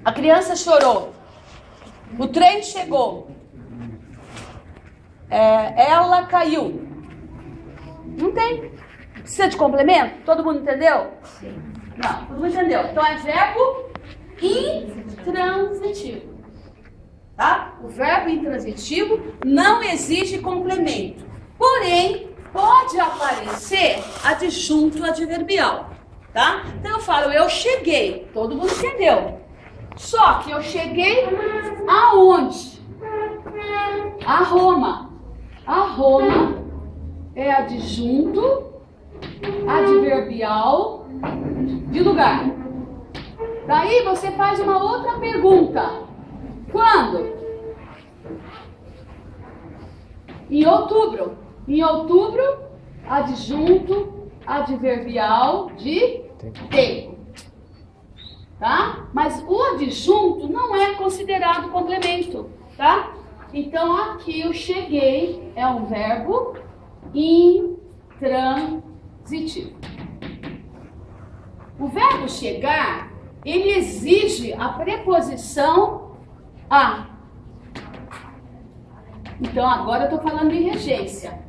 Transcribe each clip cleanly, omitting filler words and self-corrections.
A criança chorou. O trem chegou. Ela caiu. Não tem. Precisa de complemento? Todo mundo entendeu? Sim. Não, todo mundo entendeu. Então é verbo intransitivo. Tá? O verbo intransitivo não exige complemento. Porém, pode aparecer adjunto adverbial. Tá? Então eu falo, eu cheguei. Todo mundo entendeu. Só que eu cheguei aonde? A Roma. A Roma é adjunto adverbial de lugar. Daí você faz uma outra pergunta. Quando? Em outubro. Em outubro, adjunto adverbial de tempo. Tá? Mas o adjunto não é considerado complemento, tá? Então aqui eu cheguei é um verbo intransitivo. O verbo chegar, ele exige a preposição a. Então agora eu estou falando em regência.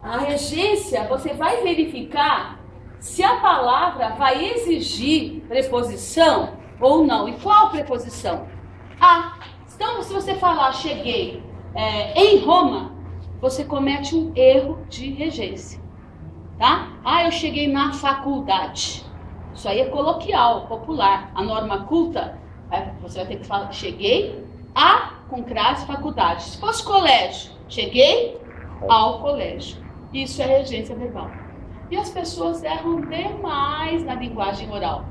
A regência, você vai verificar se a palavra vai exigir preposição ou não. E qual preposição? A. Então, se você falar cheguei em Roma, você comete um erro de regência. Tá? Ah, eu cheguei na faculdade. Isso aí é coloquial, popular. A norma culta, você vai ter que falar cheguei a com crase faculdade. Se fosse colégio, cheguei ao colégio. Isso é regência verbal. E as pessoas erram demais na linguagem oral.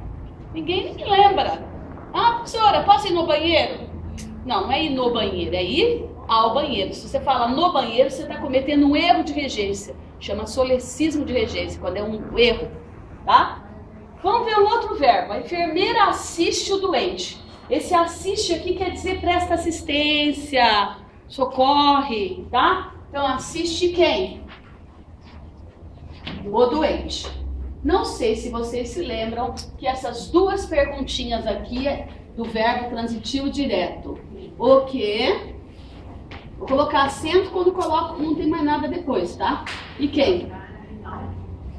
Ninguém lembra. Ah, professora, posso ir no banheiro? Não, não é ir no banheiro, é ir ao banheiro. Se você fala no banheiro, você está cometendo um erro de regência. Chama solecismo de regência, quando é um erro. Tá? Vamos ver um outro verbo. A enfermeira assiste o doente. Esse assiste aqui quer dizer presta assistência, socorre, tá? Então assiste quem? O doente. Não sei se vocês se lembram que essas duas perguntinhas aqui é do verbo transitivo direto. O quê? Vou colocar acento quando coloco, não tem mais nada depois, tá? E quem?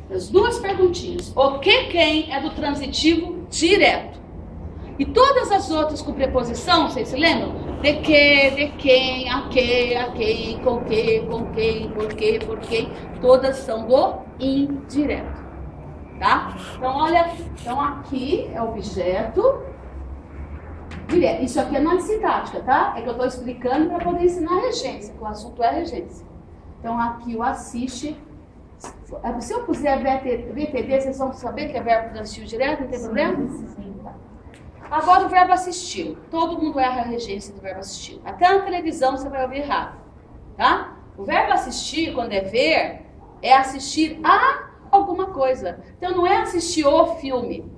As duas perguntinhas. O que, quem é do transitivo direto. E todas as outras com preposição, vocês se lembram? De que, de quem, a quem, com quem, por quê, todas são do indireto. Tá? Então, olha, então aqui é objeto direto. Isso aqui não é sintática, tá? É que eu estou explicando para poder ensinar a regência, que o assunto é regência. Então, aqui o assiste. Se eu puser VTD, vocês vão saber que é verbo transitivo direto, não tem problema? Sim. Tá. Agora o verbo assistir. Todo mundo erra a regência do verbo assistir. Até na televisão você vai ouvir errado. Tá? O verbo assistir, quando é ver, é assistir a alguma coisa. Então não é assistir o filme.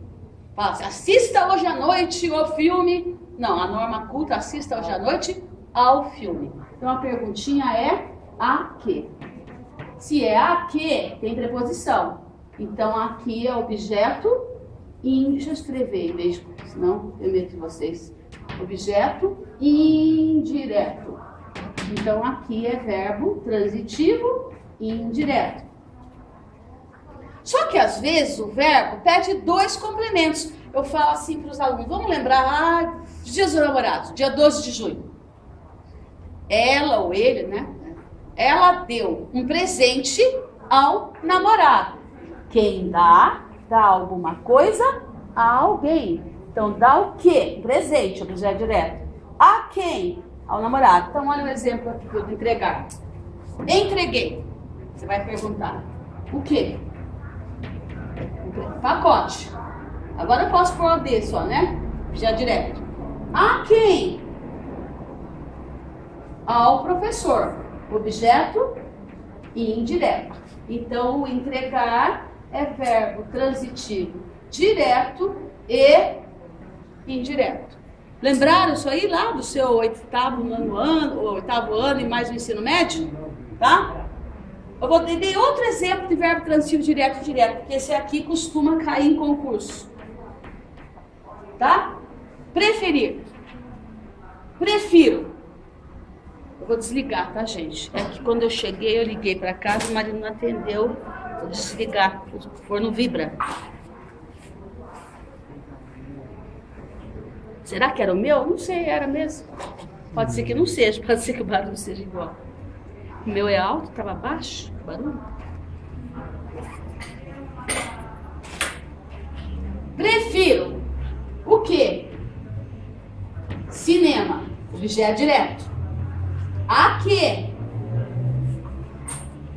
Fala assim, assista hoje à noite o filme. Não, a norma culta, assista hoje à noite ao filme. Então a perguntinha é a que. Se é a que, tem preposição. Então aqui é objeto deixa eu escrever em vez, senão eu meto vocês. Objeto indireto. Então aqui é verbo transitivo indireto. Só que às vezes o verbo pede dois complementos. Eu falo assim para os alunos, vamos lembrar, Dias dos Namorados, dia 12 de junho. Ela ou ele, né? Ela deu um presente ao namorado. Quem dá alguma coisa a alguém. Então, dá o quê? Presente, objeto direto. A quem? Ao namorado. Então, olha o exemplo aqui que eu vou entregar. Entreguei. Você vai perguntar, o quê? Pacote. Agora eu posso pôr o D só, né? Objeto direto. A quem? Ao professor. Objeto indireto. Então, o entregar é verbo transitivo direto e indireto. Lembraram isso aí lá do seu oitavo ano e mais o ensino médio? Tá? Eu vou dar outro exemplo de verbo transitivo direto e indireto, porque esse aqui costuma cair em concurso. Tá? Preferir. Prefiro. Eu vou desligar, tá, gente? É que quando eu cheguei, eu liguei para casa, o marido não atendeu. Vou desligar, o forno vibra. Será que era o meu? Não sei, era mesmo. Pode ser que não seja, pode ser que o barulho seja igual. O meu é alto, estava baixo o barulho. Prefiro o quê? Cinema, objeto direto. A quê?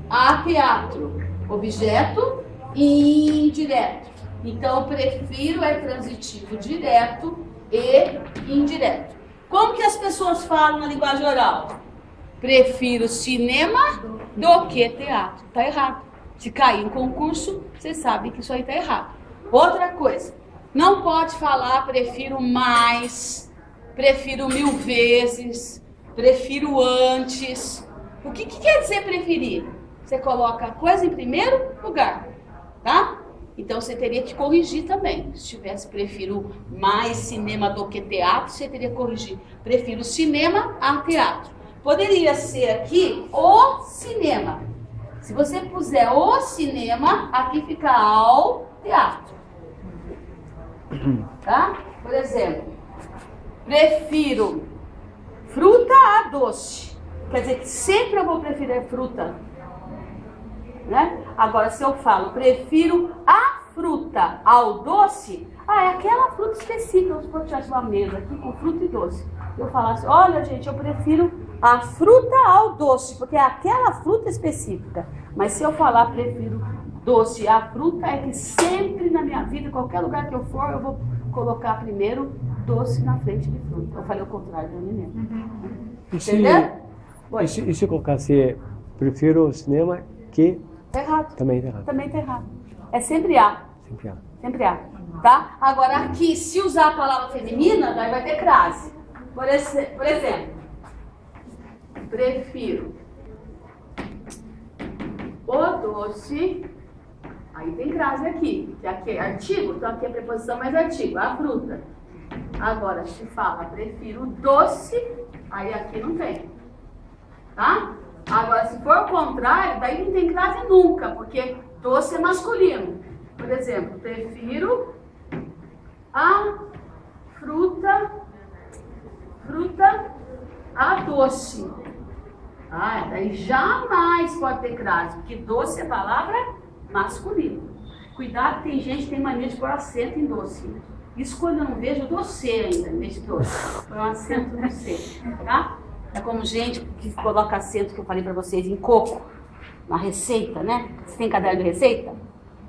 A teatro, objeto indireto. Então, prefiro é transitivo direto e indireto. Como que as pessoas falam na linguagem oral? Prefiro cinema do que teatro. Tá errado. Se cair em concurso, vocês sabem que isso aí tá errado. Outra coisa, não pode falar prefiro mais, prefiro 1000 vezes, prefiro antes. O que quer dizer preferir? Você coloca a coisa em primeiro lugar, tá? Então você teria que corrigir também. Se tivesse prefiro mais cinema do que teatro, você teria que corrigir. Prefiro cinema a teatro. Poderia ser aqui o cinema. Se você puser o cinema, aqui fica ao teatro. Tá? Por exemplo, prefiro fruta a doce. Quer dizer que sempre eu vou preferir fruta. Né? Agora, se eu falo, prefiro a fruta ao doce, é aquela fruta específica. Se eu tivesse uma mesa aqui com fruta e doce, eu falasse, olha gente, eu prefiro a fruta ao doce, porque é aquela fruta específica. Mas se eu falar, prefiro doce à fruta, é que sempre na minha vida, em qualquer lugar que eu for, eu vou colocar primeiro doce na frente de fruta. Eu falei o contrário da menina. Entendeu? E se colocasse, prefiro cinema que... Tá errado. Também tá errado. Também tá errado. É sempre A. Sempre há. Sempre A. Tá? Agora aqui, se usar a palavra feminina, daí vai ter crase. Por exemplo, prefiro o doce. Aí tem crase aqui. Que aqui é artigo, então aqui é preposição mais artigo. A fruta. Agora, se fala prefiro doce, aí aqui não tem. Tá? Agora, se for o contrário, daí não tem crase nunca, porque doce é masculino. Por exemplo, prefiro a fruta a doce. Daí jamais pode ter crase, porque doce é palavra masculina. Cuidado, tem gente que tem mania de pôr acento em doce. Isso quando eu não vejo, eu dou C ainda, em vez de doce. Põe um acento no C, tá? É como gente que coloca acento, que eu falei pra vocês, em coco, na receita, né? Você tem caderno de receita?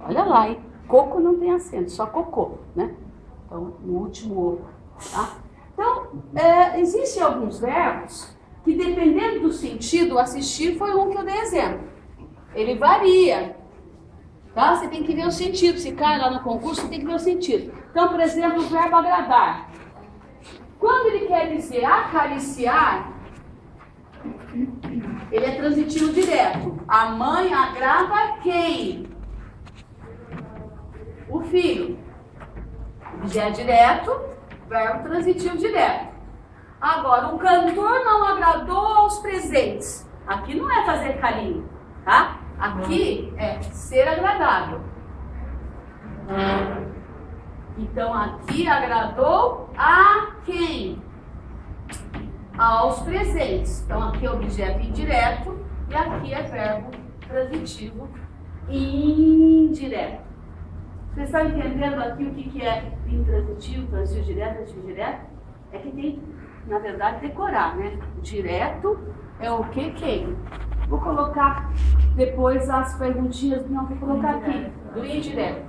Olha lá, hein? Coco não tem acento, só cocô, né? Então, no último ovo, tá? Então, existem alguns verbos que, dependendo do sentido, assistir foi um que eu dei exemplo. Ele varia, tá? Você tem que ver o sentido. Se cai lá no concurso, você tem que ver o sentido. Então, por exemplo, o verbo agradar. Quando ele quer dizer acariciar, ele é transitivo direto. A mãe agrada quem? O filho. Objeto direto, verbo transitivo direto. Agora, o cantor não agradou aos presentes. Aqui não é fazer carinho, tá? Aqui é ser agradável. Então, aqui agradou a quem? Aos presentes. Então, aqui é objeto indireto e aqui é verbo transitivo indireto. Vocês estão entendendo aqui o que é intransitivo, transitivo direto, transitivo direto? É que tem, na verdade, decorar, né? Direto é o que quem? Vou colocar depois as perguntinhas, não, vou colocar aqui, do indireto.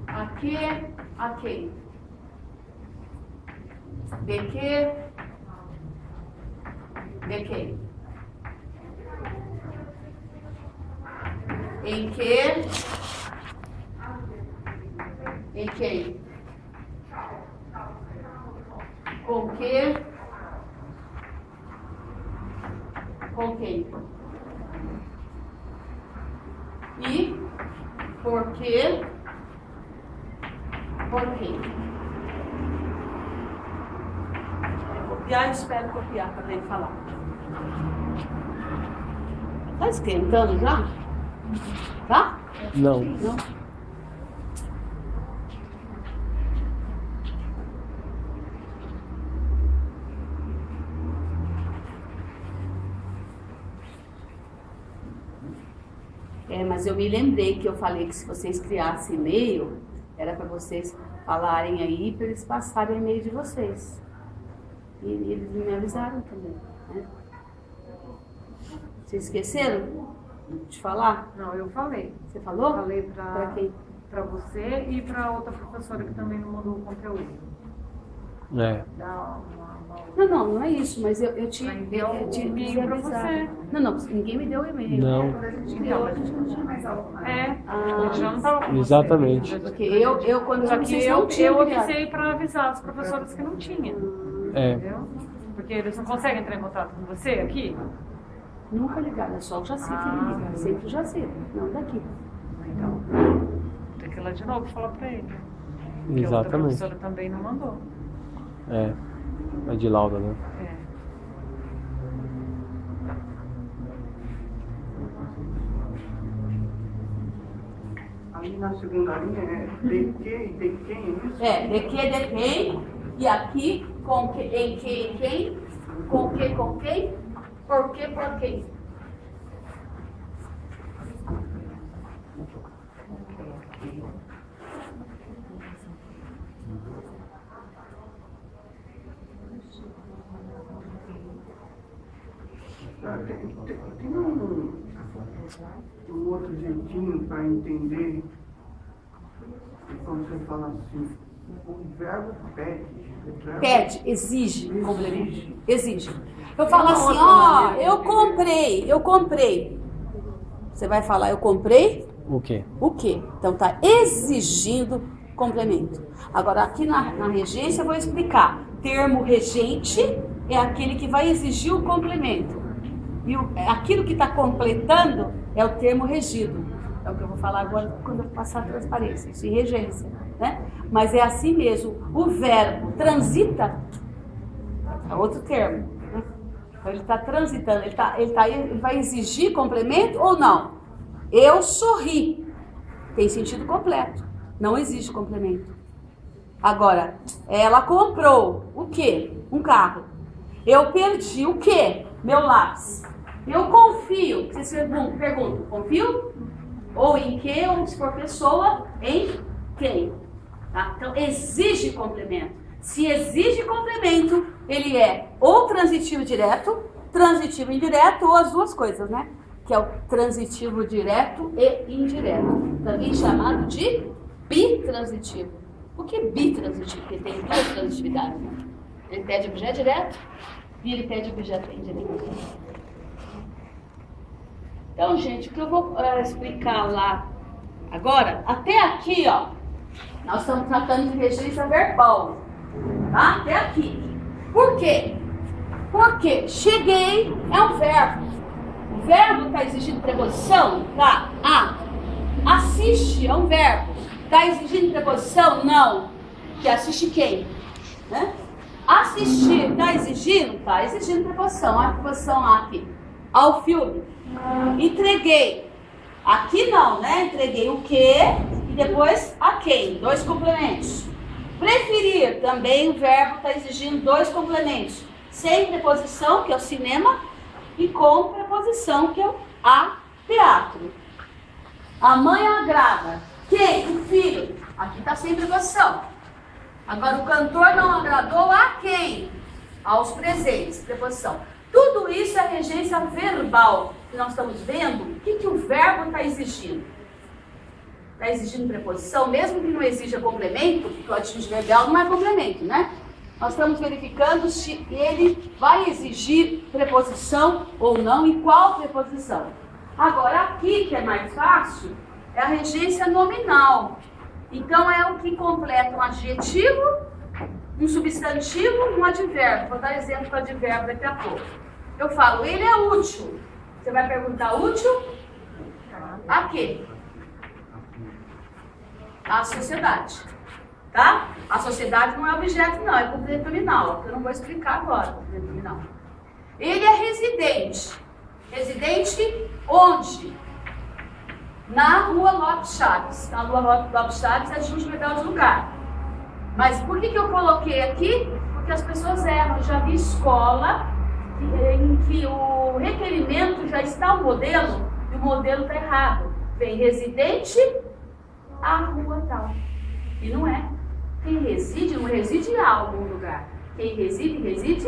Aqui, aqui. De que? De que? Em que? Em quem? Com que? Com quem? E Porque. Por quê? Copiar, eu espero copiar para ele falar. Tá esquentando já? Tá? Não. Não? Mas eu me lembrei que eu falei que se vocês criassem e-mail, era para vocês falarem aí, para eles passarem o e-mail de vocês. E eles me avisaram também, né? Vocês esqueceram de falar? Não, eu falei. Você falou? Falei Para quem? para você e para outra professora que também não mandou o conteúdo. É. Dá Não é isso, mas eu te e-mail para você. Não, ninguém me deu o e-mail. Não. Então, a gente não tinha mais aula. A gente já não estava com Exatamente. você. Porque eu quando Só que vocês não tinham eu criado. avisei para avisar as professoras que não tinham. É. Entendeu? Porque eles não conseguem entrar em contato com você aqui. Nunca ligaram, é só o Jaci que me liga. Sempre o Jaci, não daqui. Então, tem que ir lá de novo falar para ele. Porque a outra Exatamente. professora também não mandou. É. A de Lauda, né? É. Ali na segunda linha é de que e de quem, é isso? É, de quem, e aqui, com que, em quem, com quem, por quem. Tem um outro jeitinho para entender quando você fala assim, o verbo pede. Pede, exige complemento. Exige. Eu falo assim, ó, eu comprei. Você vai falar, eu comprei? O quê? O quê? Então tá exigindo complemento. Agora aqui na regência eu vou explicar. Termo regente é aquele que vai exigir o complemento. E aquilo que está completando é o termo regido. É o que eu vou falar agora quando eu passar a transparência, isso em regência, né? Mas é assim mesmo. O verbo transita é outro termo, né? Então ele está transitando, ele vai exigir complemento ou não? Eu sorri. Tem sentido completo. Não exige complemento. Agora, ela comprou o quê? Um carro. Eu perdi o quê? Meu lápis. Eu confio. Vocês perguntam, confio? Ou em que, ou se for pessoa, em quem? Tá? Então, exige complemento. Se exige complemento, ele é ou transitivo direto, transitivo indireto, ou as duas coisas, né? Que é o transitivo direto e indireto. Também chamado de bitransitivo. O que é bitransitivo? Porque tem duas transitividades, né? Ele pede objeto direto e ele pede objeto indireto. Então, gente, o que eu vou explicar lá agora, até aqui, ó, nós estamos tratando de regência verbal, tá? Até aqui. Por quê? Porque cheguei é um verbo. O verbo está exigindo preposição? Tá. Assiste é um verbo. Está exigindo preposição? Não. Que assiste quem? Né? Assistir está exigindo? Está exigindo preposição. Olha a preposição aqui. Ao filme. Entreguei. Aqui não, né? Entreguei o quê e depois a quem. Dois complementos. Preferir, também o verbo está exigindo dois complementos. Sem preposição, que é o cinema, e com preposição, que é o a teatro. A mãe agrada. Quem? O filho. Aqui está sem preposição. Agora, o cantor não agradou a quem? Aos presentes. Preposição. Tudo isso é regência verbal. Que nós estamos vendo, o que o verbo está exigindo? Está exigindo preposição, mesmo que não exija complemento, porque o adjetivo verbal não é complemento, né? Nós estamos verificando se ele vai exigir preposição ou não e qual preposição. Agora, aqui, que é mais fácil, é a regência nominal. Então, é o que completa um adjetivo, um substantivo, um advérbio. Vou dar exemplo para advérbio daqui a pouco. Eu falo, ele é útil. Você vai perguntar útil a quê? A sociedade. Tá? A sociedade não é objeto, não, é complemento nominal. Que eu não vou explicar agora, complemento nominal. Ele é residente. Residente onde? Na Rua Lopes Chaves. Na Rua Lopes Chaves a gente vai dar de lugar. Mas por que eu coloquei aqui? Porque as pessoas erram. Eu já vi escola em que o requerimento já está o modelo e o modelo está errado. Vem residente, a rua tal. E não é. Quem reside, não reside em algum lugar. Quem reside, reside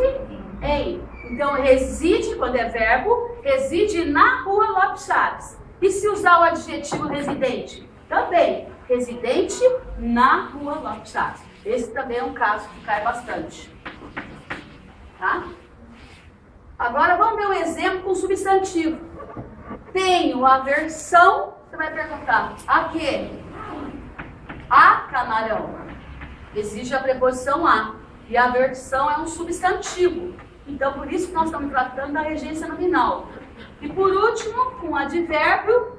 em. Então, reside, quando é verbo, reside na Rua Lopes Chaves. E se usar o adjetivo residente? Também. Residente na Rua Lopes Chaves. Esse também é um caso que cai bastante. Tá? Agora, vamos ver um exemplo com substantivo. Tenho aversão, você vai perguntar, a quê? A camarão. Exige a preposição a. E a aversão é um substantivo. Então, por isso que nós estamos tratando da regência nominal. E por último, com o advérbio,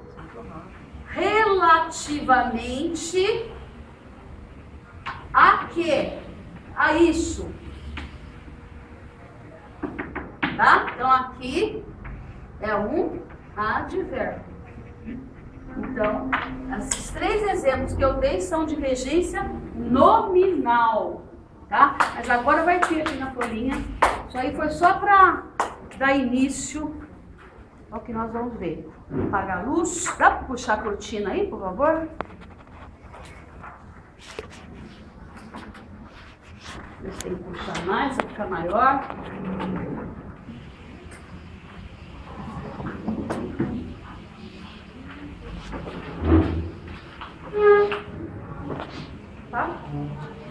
relativamente a quê? A isso. Tá? Então, aqui é um advérbio. Então, esses 3 exemplos que eu dei são de regência nominal. Tá? Mas agora vai ter aqui na folhinha. Isso aí foi só para dar início ao que nós vamos ver. Apagar a luz. Dá para puxar a cortina aí, por favor? Deixa eu puxar mais, vai ficar maior. Tá?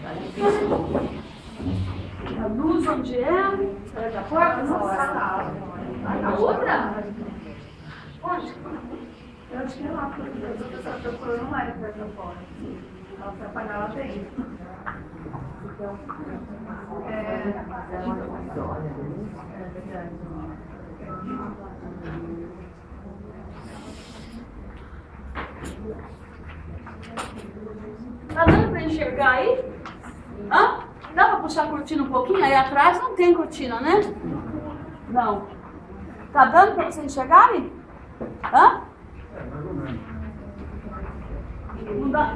Tá difícil. A luz onde é? Sai da porta? A outra? Onde? Eu acho que é lá, porque as outras estão procurando lá e vai pra fora. Ela vai apagar lá dentro. Então, é verdade. Tá dando pra enxergar aí? Hã? Dá pra puxar a cortina um pouquinho? Aí atrás não tem cortina, né? Não. Tá dando pra vocês enxergarem? Hã? Não dá.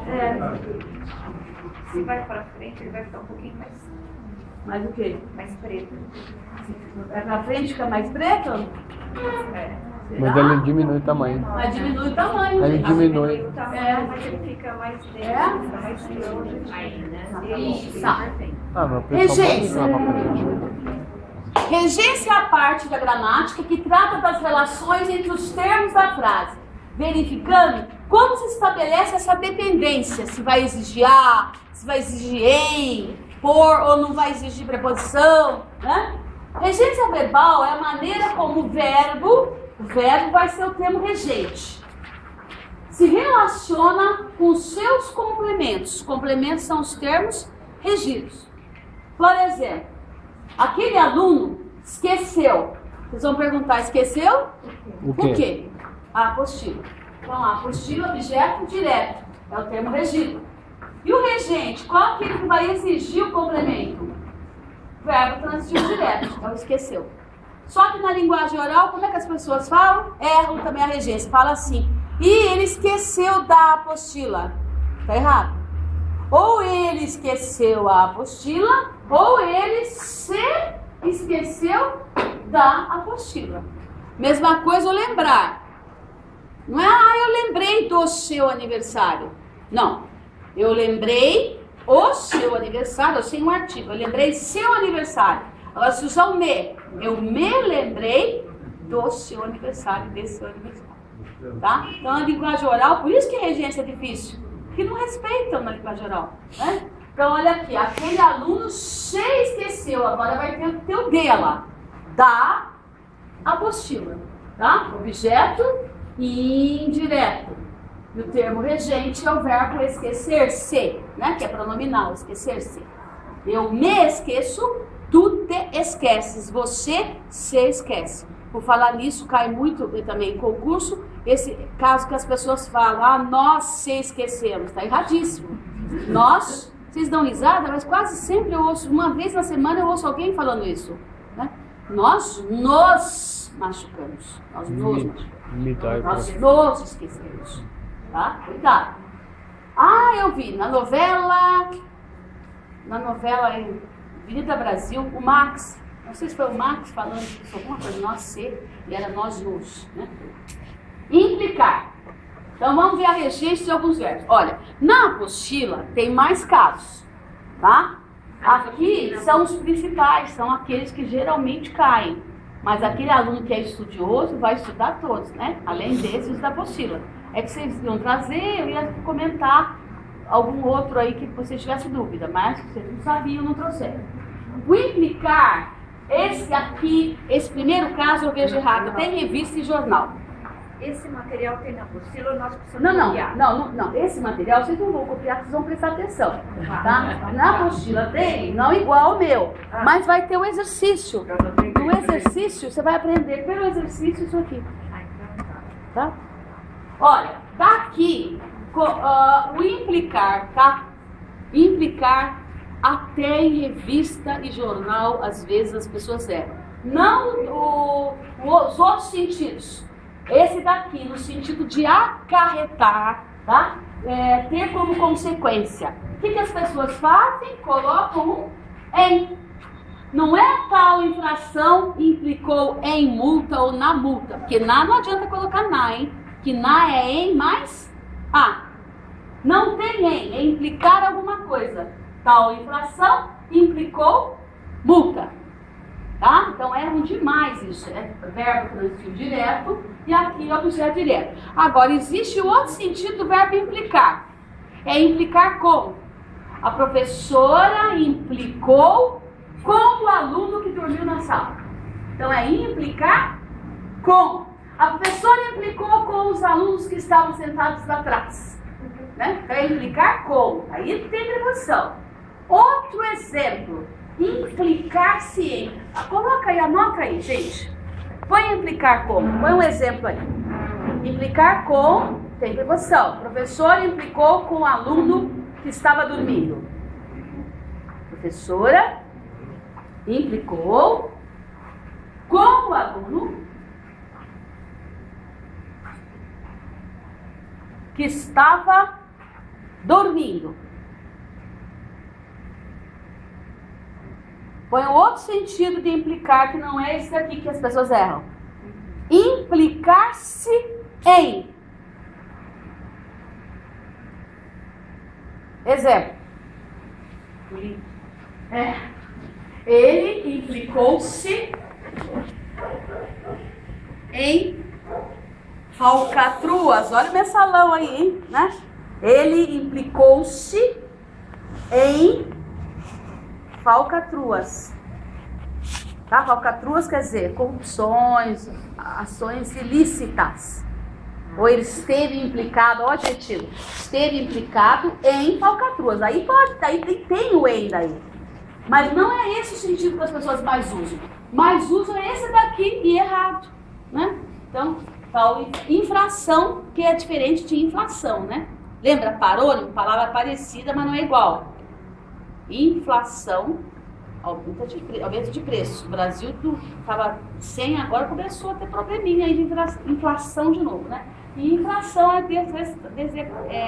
Se vai para frente, ele vai ficar um pouquinho Mais o quê? mais preto. Vai pra frente fica mais preto? Mas ele diminui o tamanho. Mas diminui o tamanho. Ele gente. diminui. O tamanho, mas ele fica mais dentro, fica mais longe. Isso. Ah, mas o pessoal Regência. pode jogar pra frente. Regência é a parte da gramática que trata das relações entre os termos da frase, verificando como se estabelece essa dependência, se vai exigir a, se vai exigir em, por ou não vai exigir preposição, né? Regência verbal é a maneira como o verbo vai ser o termo regente, se relaciona com os seus complementos. Os complementos são os termos regidos. Por exemplo, aquele aluno esqueceu. Vocês vão perguntar, esqueceu? O O quê? A apostila. Então, a apostila, objeto direto, é o termo regido. E o regente, qual é aquele que vai exigir o complemento? Verbo transitivo direto, é o esqueceu. Só que na linguagem oral, como é que as pessoas falam? Erram também a regência. Fala assim, e ele esqueceu da apostila. Tá errado. Ou ele esqueceu a apostila, ou ele se esqueceu da apostila. Mesma coisa o lembrar. Não é, eu lembrei do seu aniversário. Não, eu lembrei o seu aniversário, eu sei um artigo, eu lembrei seu aniversário. Agora se usar o me, eu me lembrei do seu aniversário, desse seu aniversário. Tá? Então a linguagem oral, por isso que a regência é difícil, porque não respeitam na linguagem oral, né? Então olha aqui, aquele aluno se esqueceu, agora vai ter o dela, da apostila, tá? Objeto indireto. E o termo regente é o verbo esquecer-se, né? Que é pronominal, esquecer-se. Eu me esqueço, tu te esqueces, você se esquece. Por falar nisso, cai muito também em concurso, esse caso que as pessoas falam, ah, nós se esquecemos, está erradíssimo. Nós, vocês dão risada, mas quase sempre eu ouço, uma vez na semana eu ouço alguém falando isso. Né? Nós nos machucamos, nós nos machucamos, nós nos esquecemos. Tá? Cuidado. Ah, eu vi na novela em Avenida Brasil, o Max, não sei se foi o Max falando isso, alguma coisa, nós ser, e era nós nos, né? Implicar. Então vamos ver a regência de alguns verbos. Olha, na apostila tem mais casos, tá? Aqui são os principais, são aqueles que geralmente caem. Mas aquele aluno que é estudioso vai estudar todos, né? Além desses da apostila. É que vocês iam trazer, eu ia comentar algum outro aí que você tivesse dúvida, mas vocês não sabiam, não trouxeram. O implicar, esse primeiro caso eu vejo errado, tem revista e jornal. Esse material tem na apostila, nós precisamos copiar. Não, esse material vocês não vão copiar, vocês vão prestar atenção, tá? Na apostila tem, não igual ao meu, mas vai ter o exercício. No exercício, você vai aprender pelo exercício isso aqui, tá? Olha, daqui, o implicar, tá? Implicar até em revista e jornal, às vezes as pessoas erram. Não os outros sentidos. Esse daqui, no sentido de acarretar, tá? Ter como consequência. O que as pessoas fazem? Colocam um em. Não é tal infração implicou em multa ou na multa. Porque na não adianta colocar na, hein? Que na é em mais a. Não tem em, é implicar alguma coisa. Tal infração implicou multa. Tá? Então erram demais isso. É verbo transitivo direto e aqui objeto direto. Agora existe o outro sentido do verbo implicar. É implicar com. A professora implicou com o aluno que dormiu na sala. Então é implicar com. A professora implicou com os alunos que estavam sentados atrás. Né? Então é implicar com. Aí tem preposição. Outro exemplo. Implicar-se em. Coloca aí, anota aí, gente. Põe implicar com. Põe um exemplo aí. Implicar com, tem preposição. Professora implicou com o aluno que estava dormindo. Professora implicou com o aluno que estava dormindo. Põe um outro sentido de implicar, que não é esse daqui que as pessoas erram. Implicar-se em. Exemplo. Ele implicou-se em falcatruas. Olha o mensalão aí, hein? Né? Ele implicou-se em falcatruas. Tá? Falcatruas quer dizer corrupções, ações ilícitas. Ou ele esteve implicado, ó, adjetivo, esteve implicado em falcatruas. Aí pode, aí tem o em daí. Mas não é esse o sentido que as pessoas mais usam. Mais usam esse daqui e errado, né? Então, tal infração, que é diferente de inflação, né? Lembra parônimo? Palavra parecida, mas não é igual. Inflação, aumento de preço. O Brasil estava 100, agora começou a ter probleminha aí de inflação de novo, né? E inflação é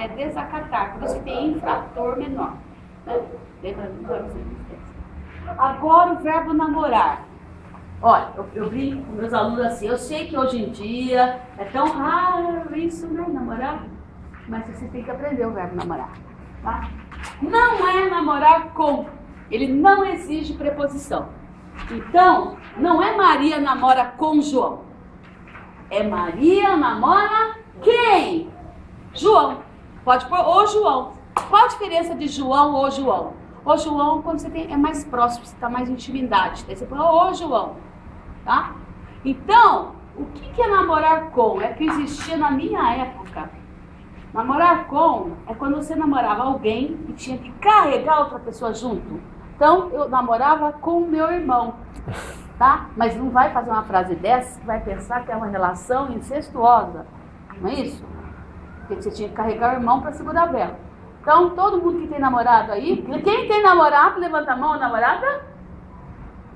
desacatar, por isso que tem infrator menor. Né? Agora o verbo namorar. Olha, eu brinco com meus alunos assim, eu sei que hoje em dia é tão raro isso, né, namorar, mas você tem que aprender o verbo namorar, tá? Não é namorar com, ele não exige preposição. Então, não é Maria namora com João, é Maria namora quem? João. Pode pôr o João. Qual a diferença de João ou João? O João, quando você tem, é mais próximo, você está mais intimidade. Daí você põe o João, tá? Então, o que é namorar com? É que existia na minha época. Namorar com é quando você namorava alguém e tinha que carregar outra pessoa junto. Então, eu namorava com o meu irmão, tá? Mas não vai fazer uma frase dessa que vai pensar que é uma relação incestuosa. Não é isso? Porque você tinha que carregar o irmão para segurar a vela. Então, todo mundo que tem namorado aí, quem tem namorado, levanta a mão, namorada.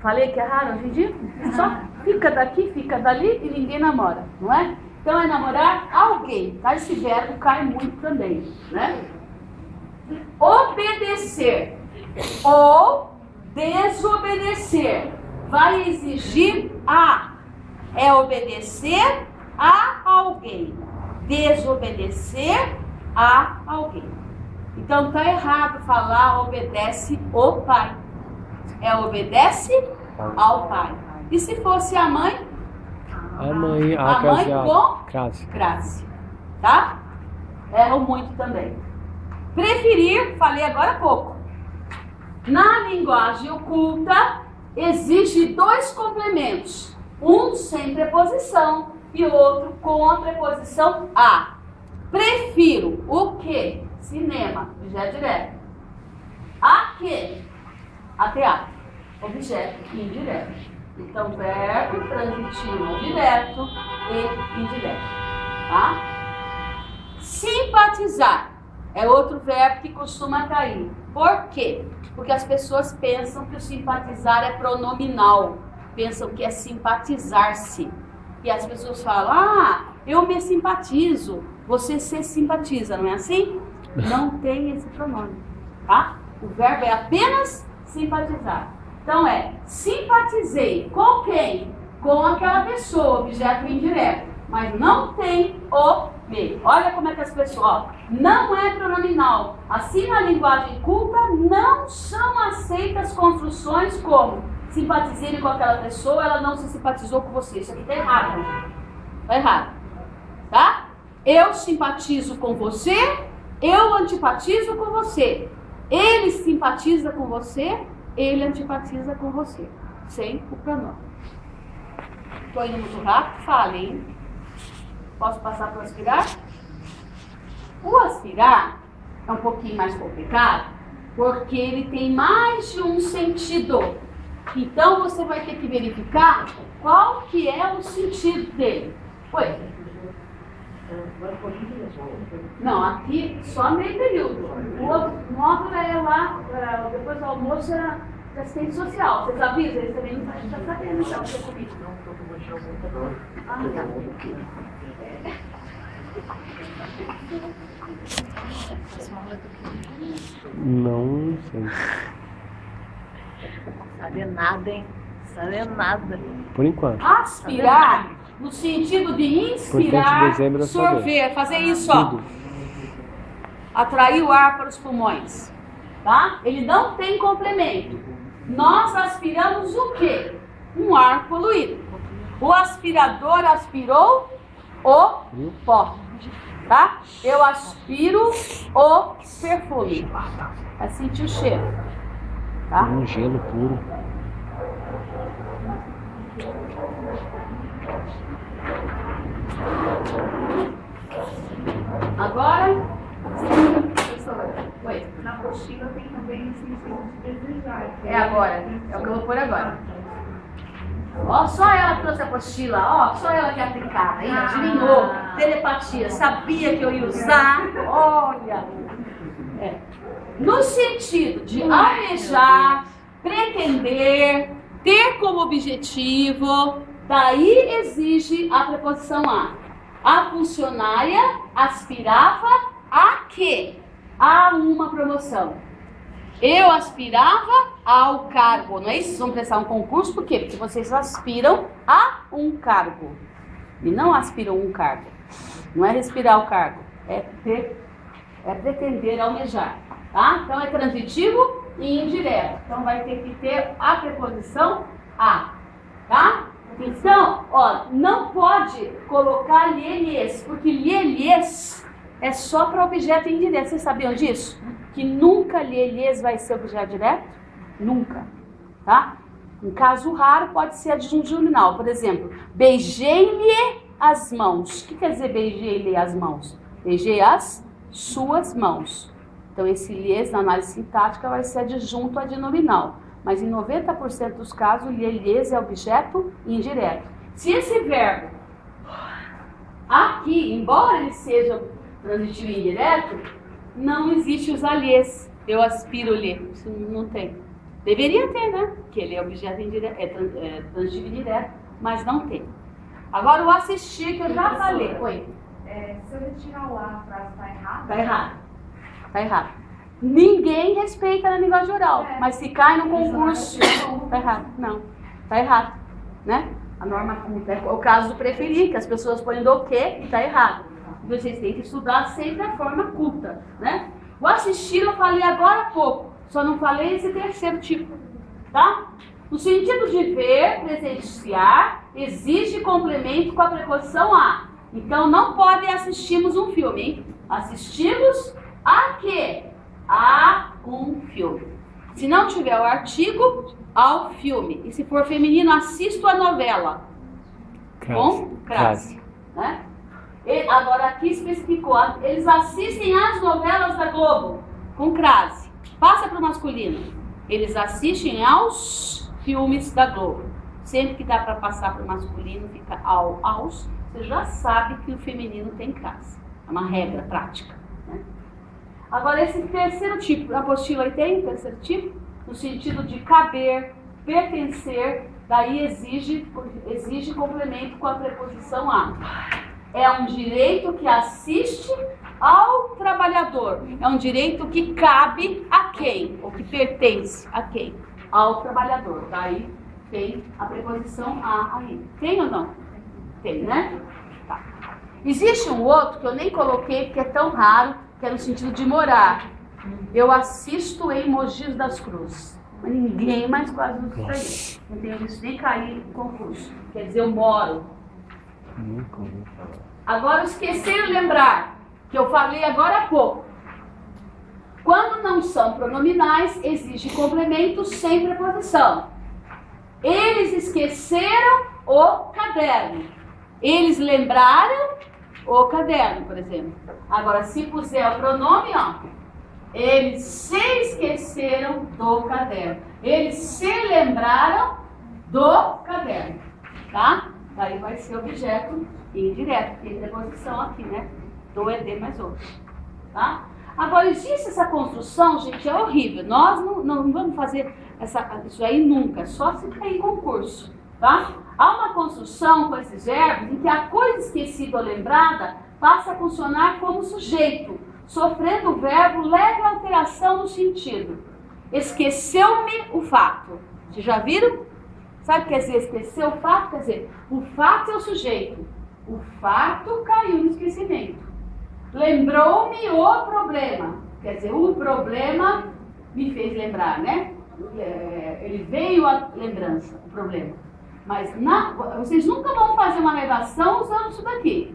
Falei que é raro hoje em dia? Só fica daqui, fica dali e ninguém namora, não é? Então é namorar alguém, tá? Esse verbo cai muito também, né? Obedecer ou desobedecer vai exigir é obedecer a alguém, desobedecer a alguém. Então tá errado falar obedece o pai. É obedece ao pai. E se fosse a mãe? A mãe com crase. Tá? Erram muito também. Preferir, falei agora há pouco. Na linguagem oculta, existe 2 complementos. Um sem preposição e outro com a preposição a. Prefiro o que? Cinema, objeto direto. A que? A teatro, objeto indireto. Então, verbo transitivo direto e indireto. Tá? Simpatizar é outro verbo que costuma cair. Por quê? Porque as pessoas pensam que o simpatizar é pronominal. Pensam que é simpatizar-se. E as pessoas falam, eu me simpatizo. Você se simpatiza, não é assim? Não tem esse pronome, tá? O verbo é apenas simpatizar. Então simpatizei com quem? Com aquela pessoa, objeto indireto. Mas não tem o me. Olha como é que as pessoas, não é pronominal. Assim na linguagem culta não são aceitas construções como simpatizei com aquela pessoa, ela não se simpatizou com você. Isso aqui tá errado. Tá errado. Tá? Eu simpatizo com você, eu antipatizo com você. Ele simpatiza com você, ele antipatiza com você. Sem o pronome. Estou indo muito rápido? Fale, hein? Posso passar para o aspirar? O aspirar é um pouquinho mais complicado, porque ele tem mais de um sentido. Então você vai ter que verificar qual que é o sentido dele. Oi? Não, aqui só meio período. O outro módulo é lá, depois do almoço era assistente social. Vocês avisam? Eles também não estão sabendo, então, o que é comigo. Não sei. Sabe nada, hein? Sabe nada. Por enquanto. Aspirar, no sentido de inspirar, sorver, fazer isso, ó. Atrair o ar para os pulmões. Tá? Ele não tem complemento. Nós aspiramos o quê? Um ar poluído. O aspirador aspirou o pó. Tá? Eu aspiro o perfume. Vai sentir o cheiro. Tá? Um gelo puro. Agora, oi. Na apostila tem também o sentido de desejar. É agora. É o que eu vou pôr agora. Ó, só ela trouxe a apostila, ó, só ela que é aplicada, aí, adivinhou, telepatia, sabia que eu ia usar, olha. No sentido de almejar, pretender, ter como objetivo, daí exige a preposição a. A funcionária aspirava a quê? A uma promoção. Eu aspirava ao cargo, não é isso? Vocês vão prestar um concurso, por quê? Porque vocês aspiram a um cargo. E não aspiram um cargo. Não é respirar o cargo, é pretender almejar. Tá? Então é transitivo e indireto. Então vai ter que ter a preposição a. Tá? Então, ó, não pode colocar lhes, porque lhes é só para objeto indireto. Vocês sabiam disso? Que nunca lhes vai ser objeto direto? Nunca. Tá? Em caso raro, pode ser adjunto nominal. Por exemplo, beijei-lhe as mãos. O que quer dizer beijei-lhe as mãos? Beijei as suas mãos. Então, esse lhes, na análise sintática, vai ser adjunto adnominal. Mas em 90% dos casos, lhes é objeto indireto. Se esse verbo Aqui, embora ele seja transitivo e indireto, não existe os alhês. Eu aspiro-lhe. Isso não tem. Deveria ter, né? Porque ele é objeto indireto, transitivo e indireto, mas não tem. Agora o assistir, que eu já falei. Oi. Se eu retirar o A, a frase está errada? Tá errado. Tá errado. Ninguém respeita na linguagem oral, mas se cai no concurso, tá errado. Não, tá errado, né? A norma culta é o caso do preferir, que as pessoas põem do que e tá errado. Vocês têm que estudar sempre a forma culta, né? O assistir eu falei agora há pouco, só não falei esse terceiro tipo, tá? No sentido de ver, presenciar, exige complemento com a preposição a. Então não pode assistirmos um filme, hein? Assistimos a quê? A um filme. Se não tiver o artigo, ao filme. E se for feminino, assisto a novela. Com crase. Né? Agora aqui especificou, eles assistem às novelas da Globo. Com crase. Passa para o masculino. Eles assistem aos filmes da Globo. Sempre que dá para passar para o masculino, fica aos. Você já sabe que o feminino tem crase. É uma regra prática. Né? Agora, esse terceiro tipo, a apostila aí tem terceiro tipo, no sentido de caber, pertencer, daí exige complemento com a preposição a. É um direito que assiste ao trabalhador. É um direito que cabe a quem? Ou que pertence a quem? Ao trabalhador. Daí tem a preposição a aí. Tem ou não? Tem, né? Tá. Existe um outro que eu nem coloquei porque é tão raro, que é no sentido de morar. Eu assisto em Mogi das Cruzes. Mas ninguém mais quase usa isso aí. Não tenho visto nem cair em concurso. Quer dizer, eu moro. Agora, esqueceram de lembrar, que eu falei agora há pouco. Quando não são pronominais, exige complemento sem preposição. Eles esqueceram o caderno. Eles lembraram o caderno, por exemplo. Agora, se puser o pronome, ó, eles se esqueceram do caderno. Eles se lembraram do caderno, tá? Daí vai ser objeto indireto, tem preposição aqui, né? Do ED mais outro, tá? Agora, existe essa construção, gente, é horrível. Nós não vamos fazer isso aí nunca, só se cair em concurso, tá? Há uma construção com esses verbos em que a coisa esquecida ou lembrada passa a funcionar como sujeito, sofrendo o verbo leve alteração no sentido. Esqueceu-me o fato. Vocês já viram? Sabe o que quer dizer esqueceu o fato? Quer dizer, o fato é o sujeito. O fato caiu no esquecimento. Lembrou-me o problema. Quer dizer, o problema me fez lembrar, né? Ele veio à lembrança, o problema. Mas vocês nunca vão fazer uma redação usando isso daqui.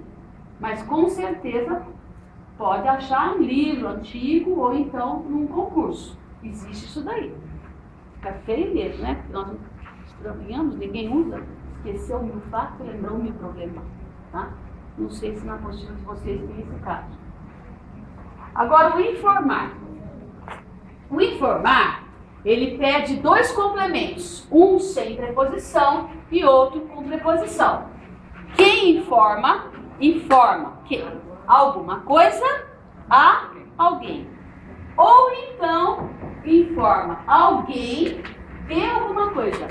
Mas com certeza pode achar um livro antigo ou então num concurso. Existe isso daí. Fica feio mesmo, né? Porque nós estranhamos, ninguém usa. Esqueceu-me o fato, lembrou-me o problema. Tá? Não sei se na apostila de vocês tem esse caso. Agora, o informar. O informar, ele pede dois complementos. Um sem preposição e outro com preposição. Quem informa, informa que alguma coisa a alguém. Ou então, informa alguém de alguma coisa.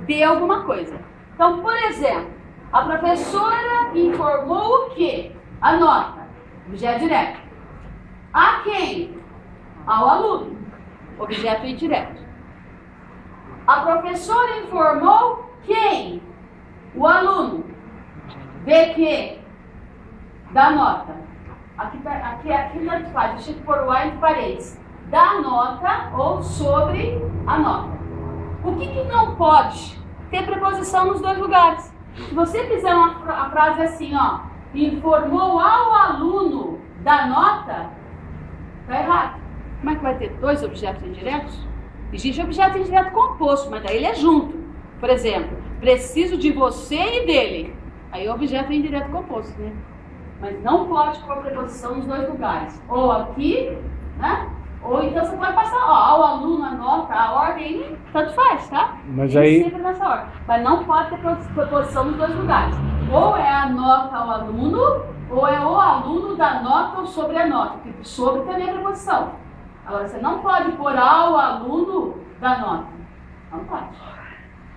De alguma coisa. Então, por exemplo, a professora informou o quê? A nota. Objeto direto. A quem? Ao aluno. Objeto indireto. A professora informou quem? O aluno. De quê? Da nota. Aqui tanto faz. Deixa eu pôr o A entre parênteses. Da nota ou sobre a nota. O que não pode? Ter preposição nos dois lugares. Se você fizer a frase assim, ó, informou ao aluno da nota, tá errado. Como é que vai ter dois objetos indiretos? Existe objeto indireto composto, mas daí ele é junto. Por exemplo, preciso de você e dele. Aí é objeto indireto composto, né? Mas não pode pôr preposição nos dois lugares. Ou aqui, né? Ou então você pode passar, ó, ao aluno, a nota, a ordem, tanto faz, tá? Mas aí... aí... sempre nessa ordem. Mas não pode ter preposição nos dois lugares. Ou é a nota ao aluno, ou é o aluno da nota ou sobre a nota. Porque sobre também é preposição. Agora, você não pode pôr ao aluno da nota. Não pode.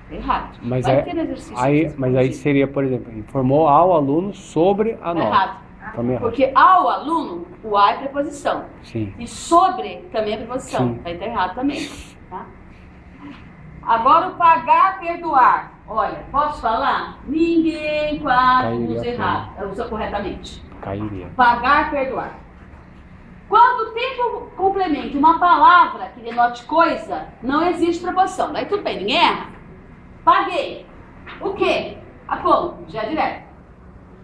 É errado. Mas, Vai ter exercício aí seria, por exemplo, informou ao aluno sobre a É nota. errado. Também é errado. Porque ao aluno, o a é preposição. Sim. E sobre também é preposição. Sim. Aí tá errado também. Tá? Agora o pagar, perdoar. Olha, posso falar? Ninguém quase Cairia usa errado, usa corretamente. Cairia. Pagar, perdoar. Quando tem como complemento uma palavra que denote coisa, não existe preposição. Daí tudo bem, ninguém erra. Paguei. O quê? A como? Já é direto.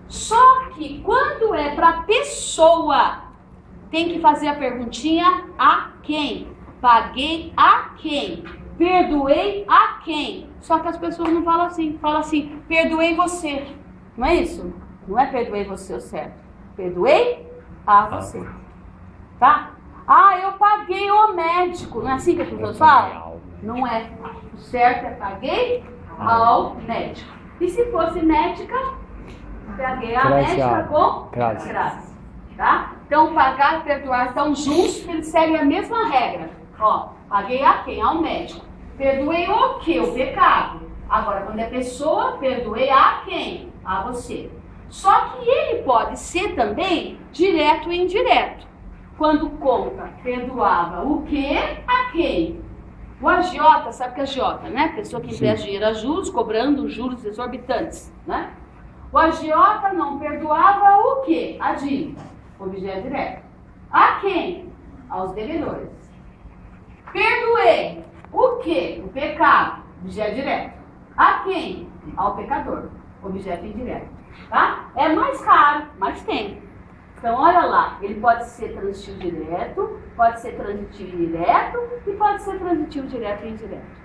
Só que quando é para pessoa, tem que fazer a perguntinha a quem? Paguei a quem? Perdoei a quem? Só que as pessoas não falam assim. Falam assim, perdoei você. Não é isso? Não é perdoei você o certo. Perdoei a você. Tá? Ah, eu paguei o médico. Não é assim que as pessoas falam? Não é. O certo é paguei ao médico. E se fosse médica, paguei a médica com graça. Tá? Então, pagar e perdoar estão juntos, porque eles seguem a mesma regra. Ó, paguei a quem? Ao médico. Perdoei o quê? O pecado. Agora, quando é pessoa, perdoei a quem? A você. Só que ele pode ser também direto e indireto. Quando conta, perdoava o quê? A quem? O agiota, sabe o que é agiota, né? Pessoa que empresta dinheiro a juros, cobrando juros exorbitantes, né? O agiota não perdoava o quê? A dívida. Objeto direto. A quem? Aos devedores. Perdoei. O quê? O pecado. Objeto direto. A quem? Ao pecador. Objeto indireto. Tá? É mais caro, mas tem. Então, olha lá. Ele pode ser transitivo direto, pode ser transitivo indireto e pode ser transitivo direto e indireto.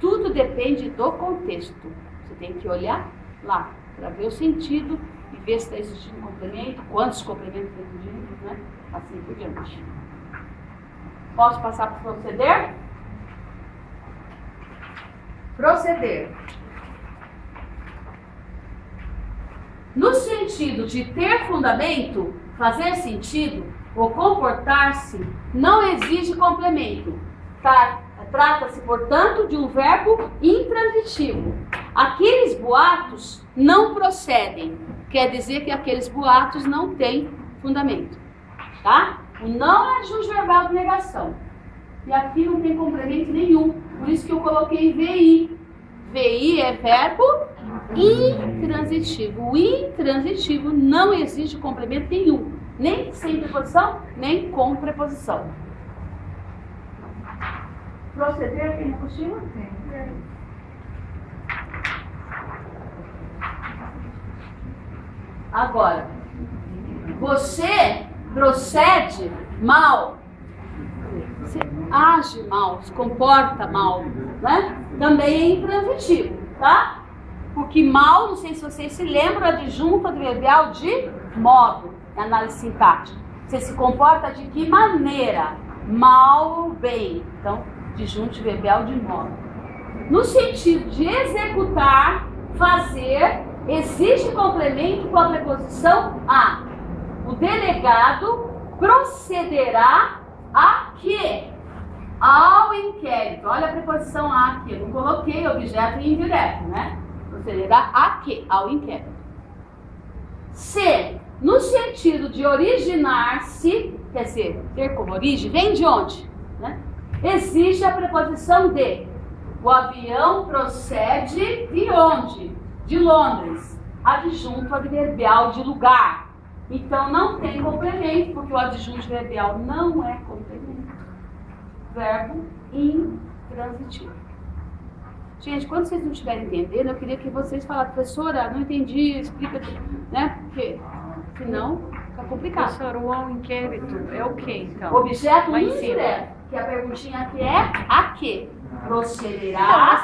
Tudo depende do contexto. Você tem que olhar lá para ver o sentido e ver se está existindo complemento, quantos complementos estão existindo, né? Assim por diante. Posso passar para o proceder? Proceder. No sentido de ter fundamento, fazer sentido ou comportar-se, não exige complemento. Trata-se, portanto, de um verbo intransitivo. Aqueles boatos não procedem. Quer dizer que aqueles boatos não têm fundamento. Tá? O não é jus verbal de negação. E aqui não tem complemento nenhum. Por isso que eu coloquei VI. VI é verbo intransitivo. O intransitivo não exige complemento nenhum. Nem sem preposição, nem com preposição. Proceder aqui na apostila? Agora, você procede mal, você age mal, se comporta mal, né? Também é intransitivo, tá? Porque mal, não sei se vocês se lembram, é adjunto adverbial de modo, na análise sintática. Você se comporta de que maneira? Mal ou bem. Então, adjunto adverbial de modo. No sentido de executar, fazer, existe complemento com a preposição a. O delegado procederá a quê? Ao inquérito. Olha a preposição a aqui. Eu não coloquei objeto indireto, né? Procederá a quê? Ao inquérito. Se, no sentido de originar-se, quer dizer, ter como origem, vem de onde? Né? Existe a preposição de. O avião procede de onde? De Londres. Adjunto adverbial de lugar. Então não tem complemento, porque o adjunto adverbial não é complemento. Verbo intransitivo. Gente, quando vocês não estiverem entendendo, eu queria que vocês falassem, professora, não entendi, explica, né? Porque senão fica complicado. Professora, o ao inquérito é o quê, então? Objeto Lá em cima. indireto, que a perguntinha aqui é a quê? Então, Procederá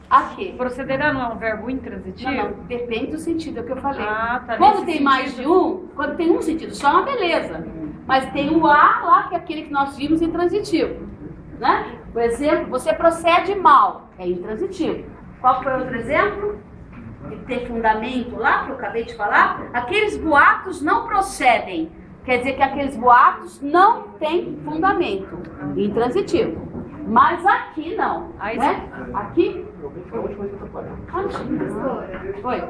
a quê? Procederá não é um verbo intransitivo? Não, depende do sentido, é o que eu falei. Ah, tá. Quando Nesse tem mais de um, quando tem um sentido só, é uma beleza. Mas tem o a lá, que é aquele que nós vimos intransitivo. Né? Por exemplo, você procede mal, é intransitivo. Qual foi outro exemplo? de ter fundamento lá, que eu acabei de falar, aqueles boatos não procedem. Quer dizer que aqueles boatos não têm fundamento intransitivo. Mas aqui não, né? Aqui... Professora, Oi.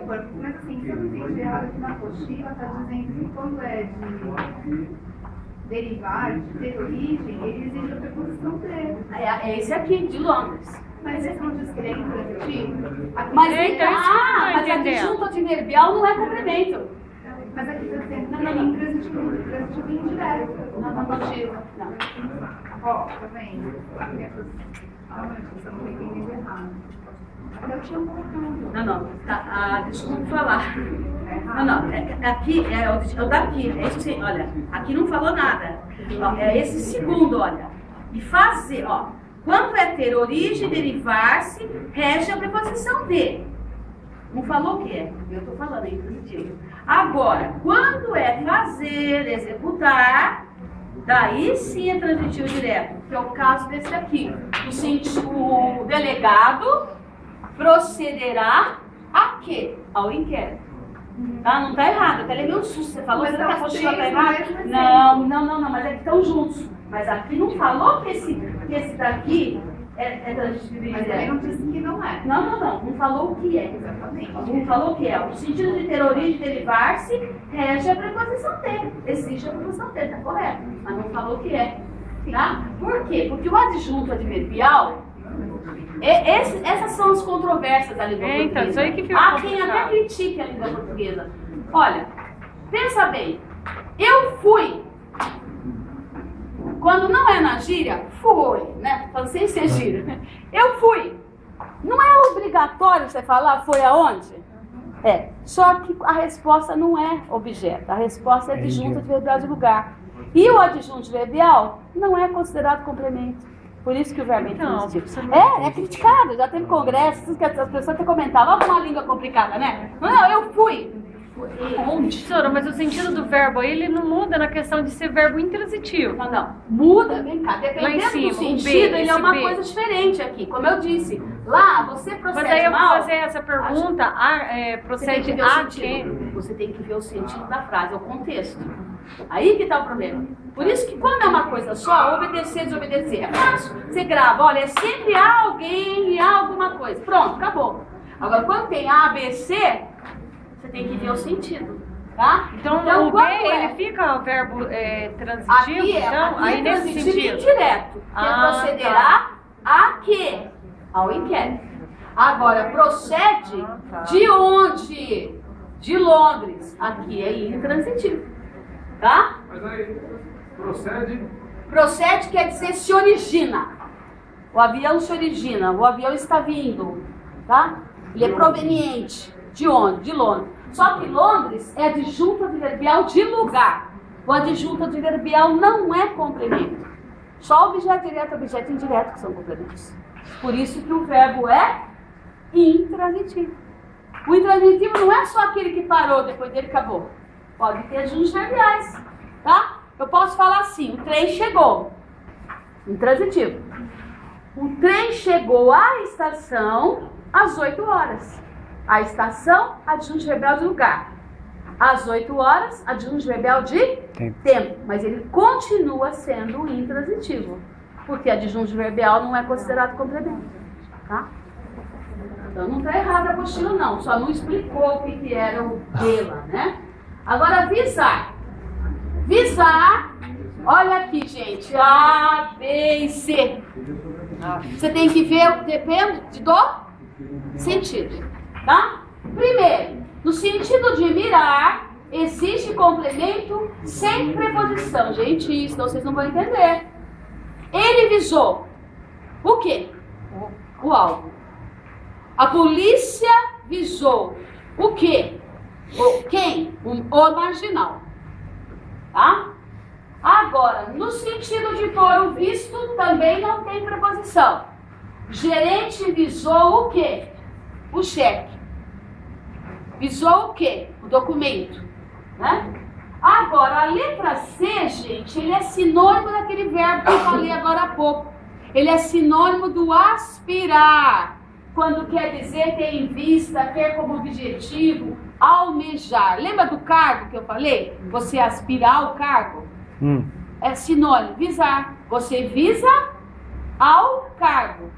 mas assim, se eu não entendi errado aqui na apostila, está dizendo que quando é de derivar, de ter origem, ele exige a preposição ter. É esse aqui, de Londres. Mas esse não diz que ele é intransitivo? Mas, então, isso que eu não mas entendendo. adjunto adverbial não é complemento. Mas aqui está dizendo que ele é intransitivo indireto. Não tira. Não. Ó, tá vendo? Aqui é você não tem entendido errado. Eu tinha um pouquinho. Não. Deixa eu falar. Não. Aqui é o daqui. É isso, olha, aqui não falou nada. Ó, é esse segundo, olha. E fazer, ó. Quando é ter origem, derivar-se, rege a preposição de. Não falou o que é. Eu estou falando aí, positivo. Agora, quando é fazer, executar, daí sim é transitivo direto, que é o caso desse aqui. O delegado procederá a quê? Ao inquérito. Tá? Não está errado, até levei um susto. Você falou que a apostila está errada? Não, mas é que estão juntos. Mas aqui não falou que esse daqui é transitivo direto. Mas ele não disse que não é. Não falou o que é. Exatamente. Não falou o que é. O sentido de ter origem, derivar-se, rege a preposição ter. Exige a preposição ter, tá correto. Mas não falou o que é. Tá? Por quê? Porque o adjunto adverbial, essas são as controvérsias da língua portuguesa. Isso aí que fica Há quem até critique a língua portuguesa. Olha, pensa bem. Eu fui. Quando não é na gíria, fui, né? Falando sem ser gíria. Eu fui. Não é obrigatório você falar foi aonde? É. Só que a resposta não é objeto. A resposta é adjunto adverbial de lugar. E o adjunto adverbial não é considerado complemento. Por isso que o verbo é intransitivo. É criticado. Já teve congressos que as pessoas até comentavam. Olha uma língua complicada, né? Não, eu fui. Professora, mas o sentido do verbo aí, ele não muda na questão de ser verbo intransitivo. Não. Muda, vem cá. Lá em Dependendo cima, do o sentido, B, ele é uma esse B. coisa diferente aqui. Como eu disse, lá você procede Mas aí eu vou mal. fazer essa pergunta, procede Você a tem que ver o quê? sentido. Você tem que ver o sentido da frase, o contexto. Aí que está o problema. Por isso que quando é uma coisa só, obedecer, desobedecer, é fácil. Você grava, olha, é sempre há alguém e há alguma coisa. Pronto, acabou. Agora, quando tem A, B, C, você tem que ver o sentido. Tá? Então o B, quando ele fica verbo transitivo, aqui então, aí nesse transitivo sentido. indireto, que procederá a quê? Ao inquérito. Agora, procede de onde? De Londres. Aqui é intransitivo. Tá? Mas aí, procede. Procede quer dizer se origina. O avião se origina, o avião está vindo. Tá? Ele é proveniente. De onde? De Londres. Só que Londres é adjunto adverbial de lugar. O adjunto adverbial não é complemento. Só objeto direto e objeto indireto que são complementos. Por isso que o verbo é intransitivo. O intransitivo não é só aquele que parou, depois dele acabou. Pode ter adjuntos verbiais, tá? Eu posso falar assim, o trem chegou. Intransitivo. O trem chegou à estação às 8 horas. A estação, adjunto verbal de lugar. Às 8 horas, adjunto verbal de tempo. Mas ele continua sendo intransitivo. Porque adjunto verbal não é considerado complemento. Tá? Então não está errado a apostila não. Só não explicou o que era o dela, né? Agora, visar. Visar, olha aqui, gente. A, B e C. Você tem que ver, depende do sentido. Tá? Primeiro, no sentido de mirar, existe complemento sem preposição. Gente, isso vocês não vão entender. Ele visou o quê? O alvo. A polícia visou o quê? Quem? O marginal. Tá? Agora, no sentido de pôr o visto, também não tem preposição. Gerente visou o quê? O cheque. Visou o quê? O documento. Né? Agora, a letra C, gente, ele é sinônimo daquele verbo que eu falei agora há pouco. Ele é sinônimo do aspirar. quando quer dizer ter em vista, ter como objetivo, almejar. Lembra do cargo que eu falei? Você aspirar ao cargo? É sinônimo, visar. Você visa ao cargo.